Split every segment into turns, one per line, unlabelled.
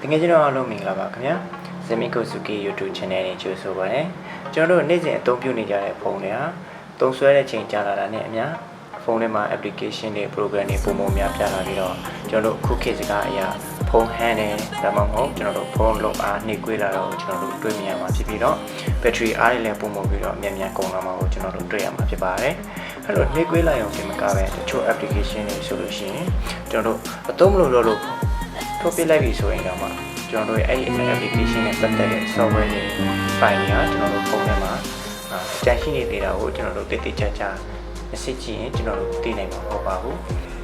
ငယ်ချင်းတို့အားလုံးမင်္ဂလာပါခင်ဗျာ Zinminko Sukee YouTube channel နဲ့ကြိုဆိုပါရစေကျွန်တော်တို့နေ့စဉ်အသုံးပြုနေကြတဲ့ဖုန်းတွေဟာသုံးစွဲတဲ့ချိန်ကြာလာတာနဲ့အမျှဖုန်းထဲမှာ application တွေ program တွေပုံမှန်များပြလာပြီးတော့ကျွန်တော်တို့ခုခေတ်စကားအရာဖုန်းဟန်တယ်ဒါမှမဟုတ်ကျွန်တော်တို့ဖုန်းလုံးအားနှိပ်ကွေးလာတော့ကျွန်တော်တို့တွေ့မြင်ရမှာဖြစ်ပြီးတော့ battery အားတွေလည်းပုံမှန်ပြီးတော့အများများကုန်လာမှာကိုကျွန်တော်တို့တွေ့ရမှာဖြစ်ပါတယ်အဲ့လိုနှိပ်ကွေးလိုက်အောင်ဒီမှာကပဲတချို့ application တွေဆိုလို့ရှိရင်ကျွန်တော်တို့အသုံးမလို့လို့ထုတ်ပြလိုက်ပြီဆိုရင်တော့ကျွန်တော်တို့အဲ့ဒီ application နဲ့ပတ်သက်တဲ့ software တွေ file တွေကကျွန်တော်တို့ဖုန်းထဲမှာကြန့်ရှိနေသေးတာကိုကျွန်တော်တို့တိတိကျကျအစစ်ကြည့်ရင်ကျွန်တော်တို့သိနိုင်မှာမဟုတ်ပါဘူး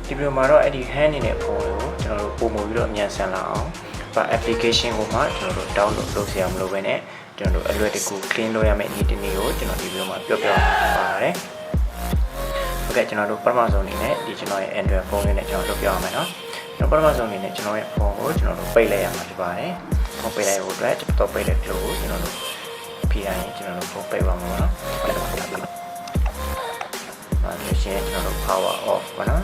ဒီဗီဒီယိုမှာတော့အဲ့ဒီ hand နေတဲ့ဖုန်းတွေကိုကျွန်တော်တို့ပုံမှုပြီးတော့အမြန်ဆန်လာအောင် application ကိုမှကျွန်တော်တို့ download လုပ်စရာမလိုဘဲနဲ့ကျွန်တော်တို့အလွယ်တကူ clean လုပ်ရမယ့်နည်းတစ်နည်းကိုကျွန်တော်ဒီဗီဒီယိုမှာပြောပြပါပါတယ်ဟုတ်ကဲ့ကျွန်တော်တို့ပထမဆုံးအနေနဲ့ဒီကျွန်တော်ရဲ့ Android ဖုန်းလေးနဲ့ကျွန်တော်လုပ်ပြရမယ်နော်ကျွန်တော်ပထမဆုံးအနေနဲ့ကျွန်တော်ရဲ့ဖုန်းကိုကျွန်တော်တို့ပိတ်လိုက်ရမှာဖြစ်ပါတယ်ဖုန်းပိတ်လိုက်ဖို့အတွက်ကျွန်တော်ပိတ်တဲ့ close ကိုကျွန်တော်တို့ဖိတိုင်းကျွန်တော်တို့ဖုန်းပိတ်ပါမှာနော်အဲ့ဒါကိုပြပါလို့ရှိရင်ကျွန်တော်တို့ power off ပါနော်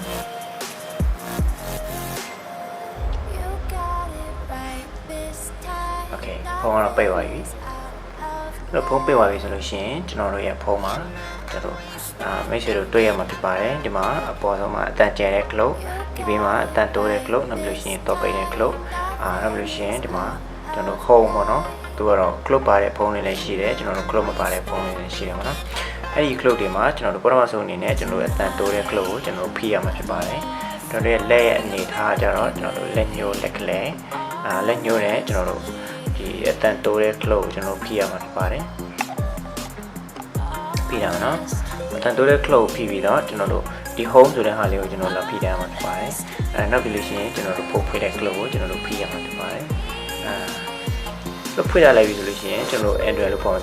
โอเคဖုန်းကတော့ပိတ်သွားပြီအဲ့ဖုန်းပိတ်သွားပြီဆိုလို့ရှိရင်ကျွန်တော်တို့ရဲ့ဖုန်းမှာကျွန်တော်မိတ်ဆွေတို့တွေ့ရမှာဖြစ်ပါတယ်ဒီမှာအပေါ်ဆုံးမှာအတန်ကျဲတဲ့ clock ဒီဘေးမှာအတန်တိုးတဲ့ clock နောက်လို့ရှိရင်တော့ပိတ်တဲ့ clock နောက်လို့ရှိရင်ဒီမှာကျွန်တော် home ပေါ့နော်သူကတော့ clock ပါတဲ့ဖုန်းတွေလည်းရှိတယ်ကျွန်တော်တို့ clock မပါတဲ့ဖုန်းတွေလည်းရှိတယ်ပေါ့နော်အဲ့ဒီ clock တွေမှာကျွန်တော်တို့ပထမဆုံးအနေနဲ့ကျွန်တော်တို့အတန်တိုးတဲ့ clock ကိုကျွန်တော်တို့ဖိရမှာဖြစ်ပါတယ်ကျွန်တော်တို့ရဲ့လက်ရဲ့အနေထားကြတော့ကျွန်တော်တို့လက်ညှိုးလက်ကလေးလက်ညှိုးနဲ့ကျွန်တော်တို့ဒီအတန်တိုးတဲ့ clock ကိုကျွန်တော်ဖိရမှာဖြစ်ပါတယ်ဖိရမှာနော်အတန်တိုးတဲ့ clock ကိုဖိပြီးတော့ကျွန်တော်တို့ဒီ home ဆိုတဲ့ဟာလေးကိုကျွန်တော်တို့ဖိထားမှာဖြစ်ပါတယ်နောက်ပြီးလို့ရှိရင်ကျွန်တော်တို့ဖုန်းဖိတဲ့ clock ကိုကျွန်တော်တို့ဖိရမှာဖြစ်ပါတယ်လို့ဖွင့်ရလိုက်ပြီဆိုလို့ရှိရင်ကျွန်တော်တို့ Android လို့ပေါ်မှာ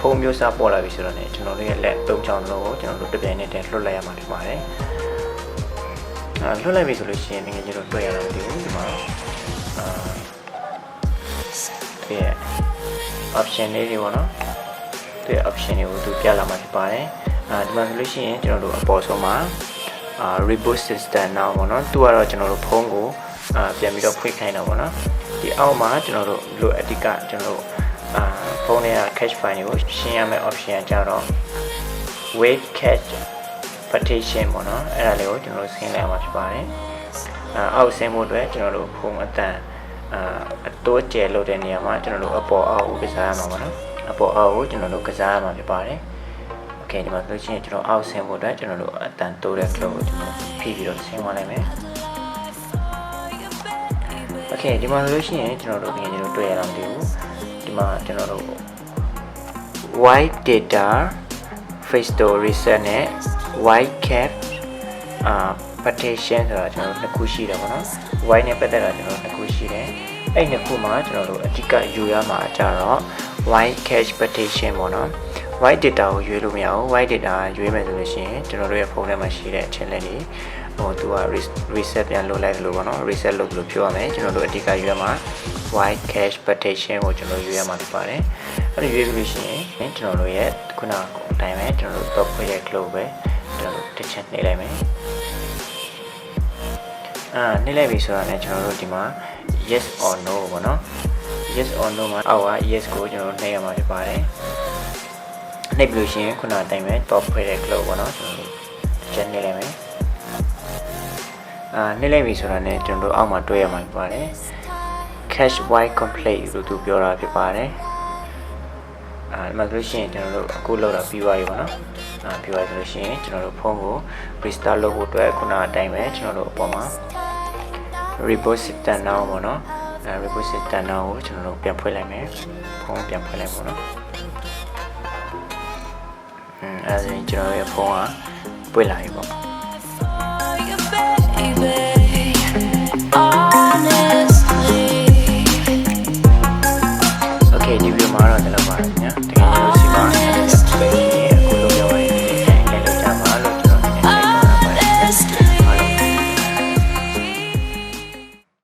ဖုန်းမျိုးစားပေါ်လာပြီဆိုတော့ねကျွန်တော်တို့ရဲ့လက်သုံးချောင်းလုံးကိုကျွန်တော်တို့တပြိုင်နက်တည်းလွှတ်လိုက်ရမှာဖြစ်ပါတယ်လွှတ်လိုက်ပြီဆိုလို့ရှိရင်ငယ်ကျွန်တော်တွေ့ရတော့ဒီမှာဒီ option လေးတွေပေါ့နော်ဒီ option တွေကိုသူပြလာမှာဖြစ်ပါတယ်ဒီမှာဆိုလို့ရှိရင်ကျွန်တော်တို့အပေါ်ဆုံးမှာreboot system now ပေါ့နော်သူကတော့ကျွန်တော်တို့ဖုန်းကိုပြန်ပြီးတော့ဖွင့်ခိုင်းတာပေါ့နော်ဒီအောက်မှာကျွန်တော်တို့လိုအပ်ကကျွန်တော်တို့ဖုန်းထဲက cache file တွေကိုရှင်းရမယ့် option ကြတော့ wave cache partition ပေါ့နော်အဲ့ဒါလေးကိုကျွန်တော်တို့ဆင်းလိုက်အောင်ဖြစ်ပါတယ်အောက်ဆင်းဖို့အတွက်ကျွန်တော်တို့ဖုန်းအတန်အတိုးကျဲလို့တဲ့နေရာမှာကျွန်တော်တို့အပေါ်အောက်ကိုကစားရမှာပေါ့နော်အပေါ်အောက်ကိုကျွန်တော်တို့ကစားရမှာဖြစ်ပါတယ်โอเคဒီမှာဆိုလို့ရှိရင်ကျွန်တော်အောက်ဆင်းဖို့အတွက်ကျွန်တော်တို့အတန်တိုးတဲ့ clock ကိုကျွန်တော်ဖိပြီးတော့ဆင်းသွားလိုက်မယ်โอเคဒီမှာဆိုလို့ရှိရင်ကျွန်တော်တို့ငယ်ချင်းတို့တွေ့ရအောင်ဒီမှာကျွန်တော်တို့ white data face store reset နဲ့ white cap partition ဆိုတာကျွန်တော်တို့နှစ်ခုရှိတယ်ပေါ့နော် white နဲ့ပတ်သက်တာကျွန်တော်တို့နှစ်ခုရှိတယ်အဲ့နှစ်ခုမှာကျွန်တော်တို့အဓိကယူရမှာကြတော့ white cache partition ပေါ့နော် white data ကိုရွေးလို့မရဘူး white data ရွေးမယ်ဆိုလို့ရှိရင်ကျွန်တော်တို့ရဲ့ဖုန်းထဲမှာရှိတဲ့အချက်လက်တွေသူက reset ပြန်လုပ်လိုက်လို့ပေါ့နော် reset လုပ်လို့ပြောရမယ်ကျွန်တော်တို့အဓိကရွေးရမှာ white cache partition ကိုကျွန်တော်ရွေးရမှာဖြစ်ပါတယ်အဲ့ဒီရွေးလို့ရှိရင်ကျွန်တော်တို့ရဲ့ခုနကအတိုင်းပဲကျွန်တော်တို့ top ခွဲရဲ့ clock ပဲကျွန်တော်တို့တစ်ချက်နှိပ်လိုက်မယ်နှိပ်လိုက်ပြီဆိုတာနဲ့ကျွန်တော်တို့ဒီမှာ yes or no ပေါ့နော် yes or no မှာအောက်က yes ကိုကျွန်တော်တို့နှိပ်ရမှာဖြစ်ပါတယ်နှိပ်ပြီးလို့ရှိရင်ခုနအတိုင်းပဲ top ခွဲတဲ့ clock ပေါ့နော်ကျွန်တော်တို့တစ်ချက်နှိပ်လိုက်မယ်နှိပ်လိုက်ပြီဆိုတာနဲ့ကျွန်တော်တို့အောက်မှာတွေ့ရမှာဖြစ်ပါတယ် cache white complete လို့သူပြောတာဖြစ်ပါတယ်ဒီမှာဆိုလို့ရှိရင်ကျွန်တော်တို့အခုလောက်တာပြီးသွားပြီပေါ့နော်ပြီးသွားပြီဆိုလို့ရှိရင်ကျွန်တော်တို့ဖုန်းကို restart လုပ်ဖို့အတွက်ခုနအတိုင်းပဲကျွန်တော်တို့အပေါ်မှာ reboot system now ပေါ့နော်reboot system now ကိုကျွန်တော်တို့ပြန်ဖွင့်လိုက်မယ်ဖုန်းပြန်ဖွင့်လိုက်ပေါ့နော်အဲ့ဒါဆိုရင်ကျွန်တော်ရဲ့ဖုန်းကပွင့်လာပြီပေါ့